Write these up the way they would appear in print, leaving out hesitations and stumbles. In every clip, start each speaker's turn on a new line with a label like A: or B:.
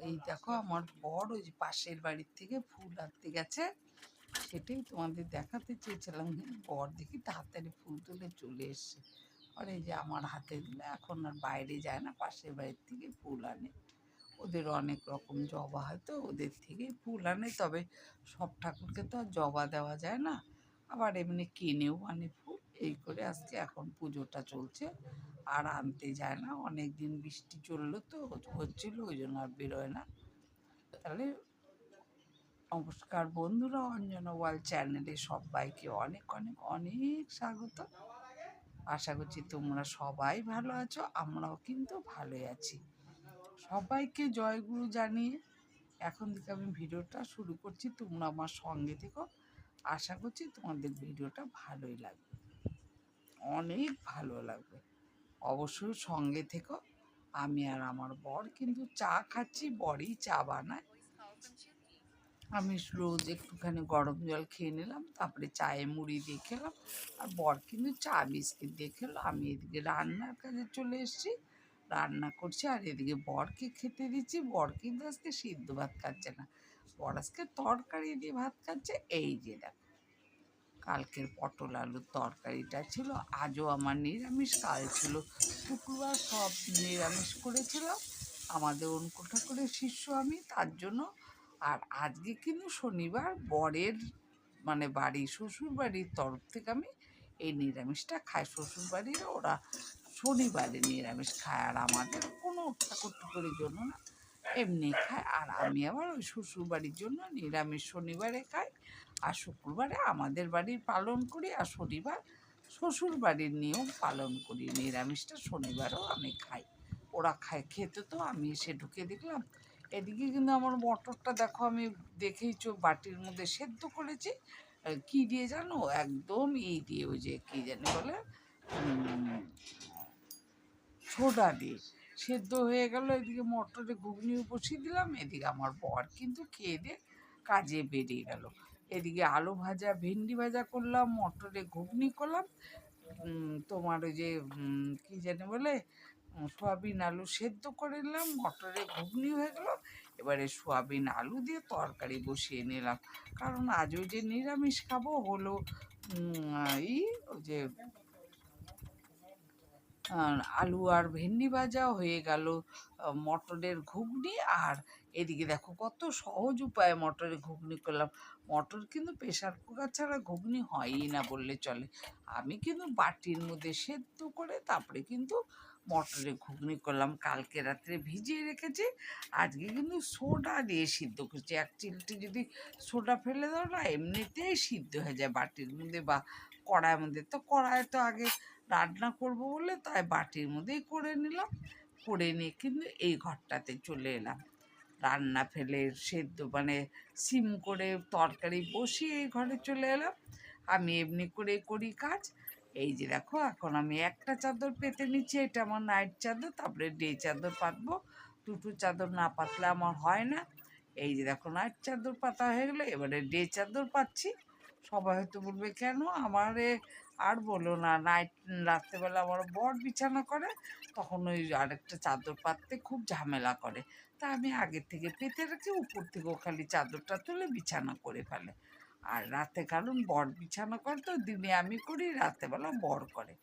A: এই দেখো আমার বর ওই যে পাশের বাড়ির থেকে ফুল আনতে গেছে, সেটাই তোমাদের দেখাতে চেয়েছিলাম। কিন্তু বর দেখি তাড়াতাড়ি ফুল তুলে চলে এসছে। আর এই যে আমার হাতে দিলে এখন আর বাইরে যায় না, পাশের বাড়ির থেকে ফুল আনে। ওদের অনেক রকম জবা হয় তো ওদের থেকেই ফুল আনে, তবে সব ঠাকুরকে তো আর জবা দেওয়া যায় না, আবার এমনি কিনেও আনে ফুল। এই করে আজকে এখন পুজোটা চলছে, আর আনতে যায় না। অনেক দিন বৃষ্টি চললো তো হচ্ছিলো, ওই জন্য আর বেরোয় না। তাহলে নমস্কার বন্ধুরা, অঞ্জনা ওয়ার্ল্ড চ্যানেলে সবাইকে অনেক অনেক অনেক স্বাগত। আশা করছি তোমরা সবাই ভালো আছো, আমরাও কিন্তু ভালোই আছি। সবাইকে জয়গুরু জানিয়ে এখন থেকে আমি ভিডিওটা শুরু করছি। তোমরা আমার সঙ্গে থেকো, আশা করছি তোমাদের ভিডিওটা ভালোই লাগবে, অনেক ভালো লাগবে। অবশ্যই সঙ্গে থেকো। আমি আর আমার বর কিন্তু চা খাচ্ছি, বরই চা বানায়। আমি রোজ একটুখানি গরম জল খেয়ে নিলাম, তারপরে চায়ে মুড়ি দিয়ে খেলাম। আর বর কিন্তু চা বিস্কিট দিয়ে খেলো। আমি এদিকে রান্নার কাজে চলে এসেছি, রান্না করছি, আর এদিকে বরকে খেতে দিচ্ছি। বর কিন্তু আজকে সিদ্ধ ভাত খাচ্ছে না, বর আজকে তরকারি দিয়ে ভাত খাচ্ছে। এই যে দেখো, কালকের পটল আলুর তরকারিটা ছিল। আজও আমার নিরামিষ, কাল ছিল শুক্রবার, সব নিরামিষ করেছিলাম। আমাদের অঙ্কুর ঠাকুরের শিষ্য আমি, তার জন্য। আর আজকে কিন্তু শনিবার, বরের মানে বাড়ি শ্বশুর বাড়ির তরফ থেকে আমি এই নিরামিষটা খাই। শ্বশুর বাড়ির ওরা শনিবারে নিরামিষ খায়, আর আমাদের কোনো ঠাকুর টুকুরের জন্য না, এমনি খায়। আর আমি আবার ওই শ্বশুর বাড়ির জন্য নিরামিষ শনিবারে খাই, আর শুক্রবারে আমাদের বাড়ির পালন করি, আর শনিবার শ্বশুর বাড়ির নিয়ম পালন করি। নিরামিষটা শনিবারও আমি খাই, ওরা খায়। খেতে তো আমি এসে ঢুকে দেখলাম। এদিকে কিন্তু আমার মটরটা দেখো, আমি দেখেইছো বাটির মধ্যে সেদ্ধ করেছি। কি দিয়ে জানো, একদম এই দিয়ে, ওই যে কী জানি বলে, সোডা দিয়ে সেদ্ধ হয়ে গেল। এদিকে মটরে ঘুগনিও বসিয়ে দিলাম, এদিকে আমার বর কিন্তু খেয়ে দিয়ে কাজে বেরিয়ে গেল। এদিকে আলু ভাজা ভেন্ডি ভাজা করলাম, মটরে ঘুগনি করলাম, তোমার ওই যে কী জানি বলে, সোয়াবিন আলু সেদ্ধ করে নিলাম, মটরে ঘুগনি হয়ে গেল। এবারে সোয়াবিন আলু দিয়ে তরকারি বসিয়ে নিলাম, কারণ আজ ওই যে নিরামিষ খাবো হলো ওই যে আলু আর ভেন্ডি ভাজা হয়ে গেল, মটরের ঘুগনি। আর এদিকে দেখো কত সহজ উপায়ে মটরের ঘুগনি করলাম। মটর কিন্তু প্রেশার কুকার ছাড়া ঘুগনি হয়ই না বললে চলে। আমি কিন্তু বাটির মধ্যে সেদ্ধ করে তারপরে কিন্তু মটরের ঘুগনি করলাম। কালকে রাত্রে ভিজিয়ে রেখেছি, আজকে কিন্তু সোডা দিয়ে সিদ্ধ করছি। এক চিলটি যদি সোডা ফেলে দাও না, এমনিতেই সিদ্ধ হয়ে যায় বাটির মধ্যে বা কড়াইয়ের মধ্যে। তো কড়াইয়ে তো আগে রান্না করব বলে তাই বাটির মধ্যেই করে নিলাম। করে নিয়ে কিন্তু এই ঘরটাতে চলে এলাম, রান্না ফেলে সেদ্ধ মানে সিম করে তরকারি বসিয়ে এই ঘরে চলে এলাম। আমি এমনি করে করি কাজ। এই যে দেখো, এখন আমি একটা চাদর পেতে নিচ্ছি, এটা আমার নাইট চাদর, তারপরে ডে চাদর পাতবো। দুটো চাদর না পাতলে আমার হয় না। এই যে দেখো, নাইট চাদর পাতা হয়ে গেলো, এবারে ডে চাদর পাচ্ছি। সবাই হয়তো বলবে কেন আমারে, আর বলো না, রাত্রেবেলা আমার বর বিছানা করে, তখন ওই আরেকটা চাদর পাততে খুব ঝামেলা করে। তা আমি আগের থেকে পেতে রাখি, উপর থেকেও খালি চাদরটা তুলে বিছানা করে ফেলে। আর রাতে কারণ বর বিছানা করে, তো দিনে আমি করি, রাতেবেলা বর করে।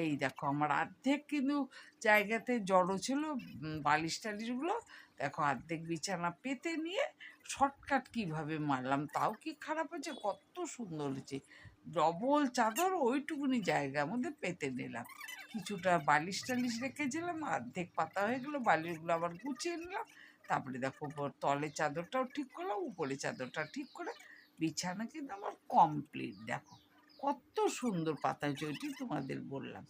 A: এই দেখো আমার অর্ধেক কিন্তু জায়গাতে জড়ো ছিল, বালিশ টালিশগুলো দেখো অর্ধেক বিছানা পেতে নিয়ে শর্টকাট কীভাবে মারলাম, তাও কি খারাপ হয়েছে, কত সুন্দর হয়েছে। ডবল চাদর ওইটুকুনি জায়গার মধ্যে পেতে নিলাম। কিছুটা বালিশ টালিশ রেখেছিলাম, অর্ধেক পাতা হয়ে গেলো, বালিশগুলো আবার গুছিয়ে নিলাম। তারপরে দেখো তলের চাদরটাও ঠিক করলাম, উপরে চাদরটা ঠিক করে বিছানা কিন্তু আমার কমপ্লিট। দেখো কত সুন্দর পাতা হয়েছে, ওইটি তোমাদের বললাম।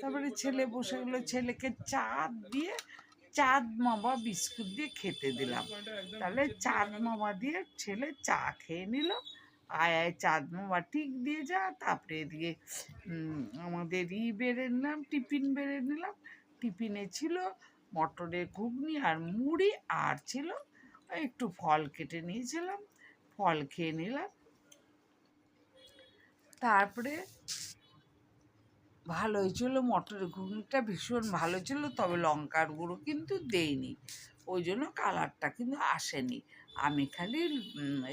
A: তারপরে ছেলে বসে গেলো, ছেলেকে চাঁদ দিয়ে, চাঁদ মামা বিস্কুট দিয়ে খেতে দিলাম। তাহলে চাঁদ মামা দিয়ে ছেলে চা খেয়ে নিল। আয় আয় চাঁদ মামা ঠিক দিয়ে যা। তারপরে এদিকে আমাদের বেড়ে নিলাম, টিফিন বেড়ে নিলাম। টিফিনে ছিল মটরের ঘুগনি আর মুড়ি, আর ছিল একটু ফল কেটে নিয়েছিলাম, ফল খেয়ে নিলাম। তারপরে ভালো হয়েছিল, মটরের ঘুগনিটা ভীষণ ভালো ছিল, তবে লঙ্কার গুঁড়ো কিন্তু দেইনি, ওই জন্য কালারটা কিন্তু আসেনি। আমি খালি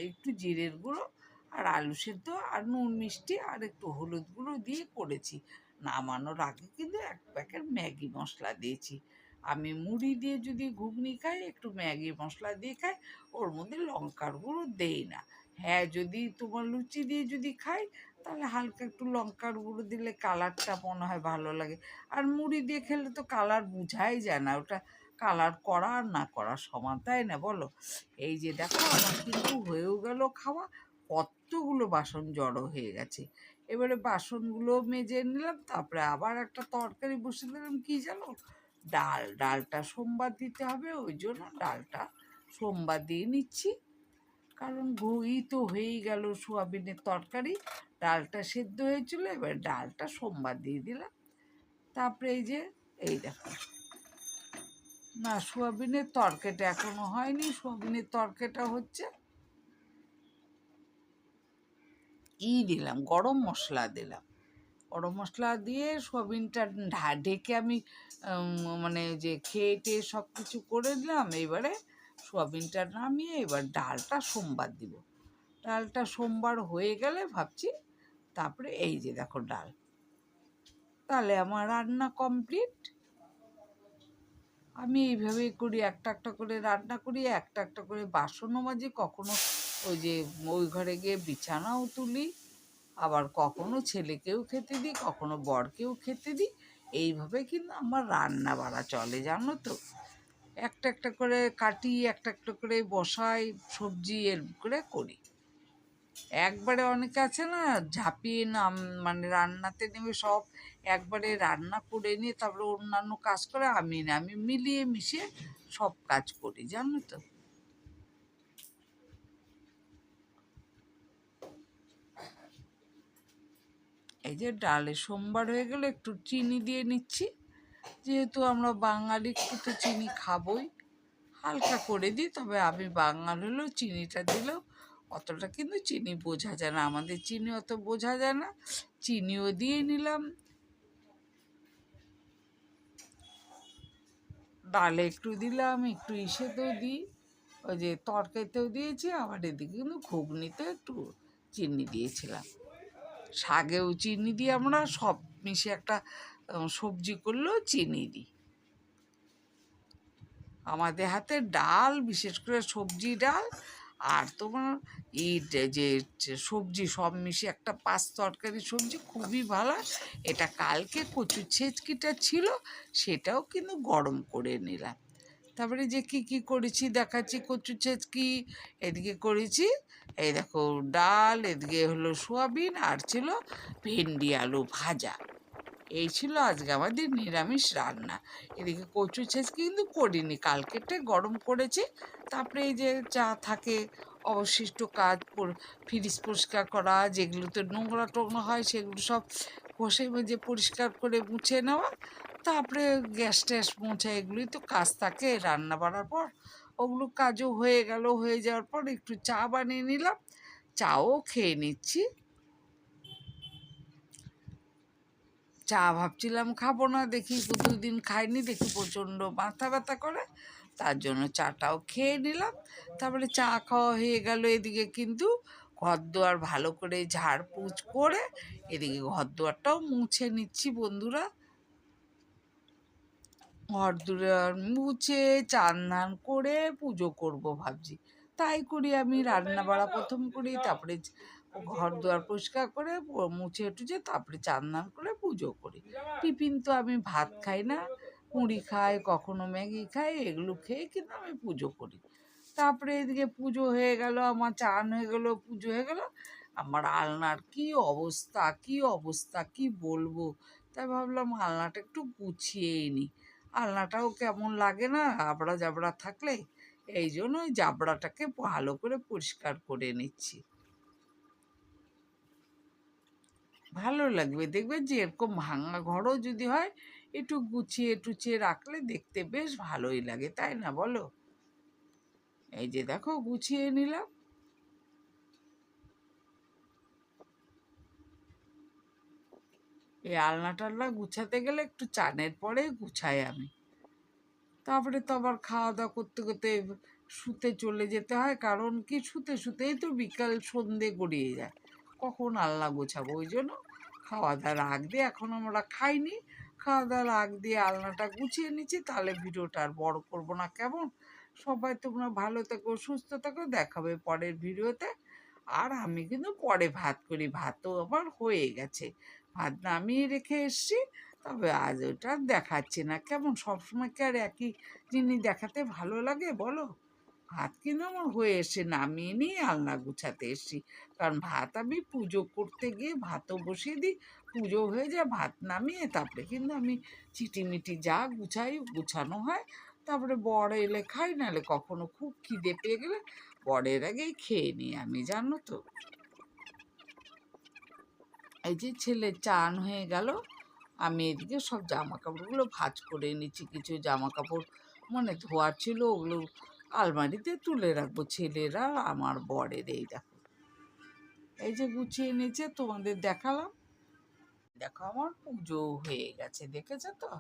A: একটু জিরের গুঁড়ো আর আলু সেদ্ধ আর নুন মিষ্টি আর একটু হলুদ গুঁড়ো দিয়ে করেছি। নামানোর আগে কিন্তু এক প্যাকেট ম্যাগি মশলা দিয়েছি। আমি মুড়ি দিয়ে যদি ঘুগনি খাই একটু ম্যাগি মশলা দিয়ে খাই, ওর মধ্যে লঙ্কার গুঁড়ো দেই না। হ্যাঁ, যদি তোমার লুচি দিয়ে যদি খাই তাহলে হালকা একটু লঙ্কার গুঁড়ো দিলে কালারটা মনে হয় ভালো লাগে। আর মুড়ি দিয়ে খেলে তো কালার বোঝাই যায় না, ওটা কালার করা আর না করা সমান, তাই না বলো? এই যে দেখো আমার কিন্তু হয়েও গেল খাওয়া, কতগুলো বাসন জড়ো হয়ে গেছে। এবারে বাসনগুলো মেজে নিলাম, তারপরে আবার একটা তরকারি বসে দিলাম, কি জানো, ডালটা সোমবার দিতে হবে, ওই জন্য ডালটা সোমবার দিয়ে নিচ্ছি। কারণ তো হয়েই গেল সোয়াবিনের তরকারি, ডালটা সেদ্ধ হয়েছিল, এবার ডালটা সোমবার দিয়ে দিলাম। তারপরে এই দেখো, না সোয়াবিনের তরকারিটা এখনো হয়নি, সোয়াবিনের তরকারিটা হচ্ছে, দিলাম গরম মশলা দিলাম, গরম মশলা দিয়ে সোয়াবিনটা ঢেকে আমি মানে যে খেয়ে টেয়ে সব কিছু করে দিলাম। এবারে সোয়াবিনটা নামিয়ে এবার ডালটা সোমবার দিব। ডালটা সোমবার হয়ে গেলে ভাবছি, তারপরে এই যে দেখো ডাল, তাহলে আমার রান্না কমপ্লিট। আমি এইভাবেই করি, একটা একটা করে রান্না করি, একটা একটা করে বাসনও মাজি, কখনো ওই ঘরে গিয়ে বিছানাও তুলি, আবার কখনো ছেলেকেও খেতে দিই, কখনো বরকেও খেতে দিই। এইভাবে কিন্তু আমার রান্না বাড়া চলে, জানো তো। একটা একটা করে কাটি, একটা একটা করে বসাই, সবজি এর করে করি। একবারে অনেকে আছে না ঝাঁপিয়ে মানে রান্নাতে নেমে সব একবারে রান্না করে নিয়ে তারপরে অন্যান্য কাজ করে, আমি না, আমি মিলিয়ে মিশিয়ে সব কাজ করি, জানো তো। এই যে ডালে সোমবার হয়ে গেলে একটু চিনি দিয়ে নিচ্ছি, যেহেতু আমরা বাঙালি একটু তো চিনি খাবই, হালকা করে দিই। তবে আমি বাঙাল হলেও চিনিটা দিলেও অতটা কিন্তু চিনি বোঝা যায় না, আমাদের চিনি অত বোঝা যায় না, চিনিও দিয়ে নিলাম। ডালে একটু দিলাম, একটু ইসেতেও দিই, ওই যে তরকারিতেও দিয়েছি, আবার এদিকে কিন্তু ঘুগনিতে একটু চিনি দিয়েছিলাম। শাকেও চিনি দিই, আমরা সব মিশে একটা সবজি করলেও চিনি দিই। আমাদের হাতে ডাল, বিশেষ করে সবজি ডাল আর তোমার যে সবজি সব মিশিয়ে একটা পাঁচ তরকারি সবজি খুবই ভালো। এটা কালকে কচু ছেচকিটা ছিল, সেটাও কিন্তু গরম করে নিলাম। তারপরে যে কি কি করেছি দেখাচ্ছি, কচু ছেচকি এদিকে করেছি, এই দেখো ডাল, এদিকে হলো সোয়াবিন, আর ছিল ভেন্ডি আলু ভাজা। এই ছিল আজকে আমাদের নিরামিষ রান্না। এদিকে কচু ছেঁচকি কিন্তু করিনি, কালকেরটা গরম করেছি। তারপরে এই যে চা থাকে, অবশিষ্ট কাজ, ফ্রিজ পরিষ্কার করা, যেগুলোতে নোংরা টোংরা হয় সেগুলো সব ঘষে মেজে পরিষ্কার করে মুছে নেওয়া, তারপরে গ্যাস ট্যাস মোছা, এগুলোই তো কাজ থাকে রান্না বাড়ার পর। ওগুলো কাজও হয়ে গেল, হয়ে যাওয়ার পর একটু চা বানিয়ে নিলাম, চাও খেয়ে নিচ্ছি। চা ভাবছিলাম খাবো না, দেখি 2 দিন খাইনি, দেখি প্রচণ্ড মাথা ব্যথা করে, তার জন্য চাটাও খেয়ে নিলাম। তারপরে চা খাওয়া হয়ে গেল, এদিকে কিন্তু ঘর দুয়ার ভালো করে ঝাড়পুছ করে এদিকে ঘর দুয়ারটাও মুছে নিচ্ছি বন্ধুরা। ঘর দুয়ার মুছে চান ধান করে পুজো করব ভাবছি, তাই করি আমি, রান্না বাড়া প্রথম করি, তারপরে ঘর দুয়ার পরিষ্কার করে মুছে টুছে তারপরে চান ধান করে পুজো করি। টিফিন তো আমি ভাত খাই না, মুড়ি খাই, কখনো ম্যাগি খাই, এগুলো খেয়ে কিন্তু আমি পুজো করি। তারপরে এদিকে পুজো হয়ে গেল, আমার চান হয়ে গেল, পুজো হয়ে গেল, আমার আলনার কি অবস্থা, কি অবস্থা, কি বলবো। তাই ভাবলাম আলনাটা একটু গুছিয়েই নিই, আলনাটাও কেমন লাগে না আবড়া জাবড়া থাকলে, এই জন্য ওই জাবড়াটাকে ভালো করে পরিষ্কার করে নিচ্ছি। ভালো লাগবে, দেখবে যে এরকম ভাঙা ঘরও যদি হয় একটু গুছিয়ে টুছিয়ে রাখলে দেখতে বেশ ভালোই লাগে, তাই না বলো? এই যে দেখো গুছিয়ে নিলাম। এই আলনা টালনা গুছাতে গেলে একটু চানের পরে গুছাই আমি। তারপরে তো আবার খাওয়া দাওয়া করতে করতে শুতে চলে যেতে হয়, কারণ কি শুতে শুতেই তো বিকাল সন্ধে গড়িয়ে যায়, কখন আলনা গোছাবো। ওই জন্য খাওয়া দাওয়ার আগ দিয়ে, এখন আমরা খাইনি, খাওয়া দাওয়ার আগ দিয়ে আলনাটা গুছিয়ে নিচ্ছি। তাহলে ভিডিওটা আর বড় করবো না, কেমন? সবাই তোমরা ভালো থেকো, সুস্থ থেকো, দেখাবে পরের ভিডিওতে। আর আমি কিন্তু পরে ভাত করি, ভাতও আবার হয়ে গেছে, ভাত নামিয়ে রেখে এসছি। তবে আজ ওটা আর দেখাচ্ছি না, কেমন? সবসময় কি আর একই জিনিস দেখাতে ভালো লাগে বলো? ভাত কিন্তু আমার হয়ে এসে নামিয়ে নিয়ে আলনা গুছাতে এসছি, কারণ ভাত আমি পুজো করতে গিয়ে ভাতও বসিয়ে দিই, পুজো হয়ে যায়, ভাত নামিয়ে তারপরে কিন্তু আমি চিটিমিটি যা গুছাই গুছানো হয়। তারপরে বর এলে খাই, নাহলে কখনো খুব খিদে পেয়ে গেলে বরের আগেই খেয়ে নিই আমি, জানো তো। এই যে ছেলে চান হয়ে গেল, আমি এদিকে সব জামা কাপড়গুলো ভাঁজ করে নিচ্ছি। কিছু জামা কাপড় মানে ধোয়ার ছিল, ওগুলো আলমারিতে তুলে রাখবো, ছেলেরা আমার বরের। এই দেখো, এই যে গুছিয়ে নিচে তোমাদের দেখালাম। দেখো আমার পুজো হয়ে গেছে, দেখেছো তো?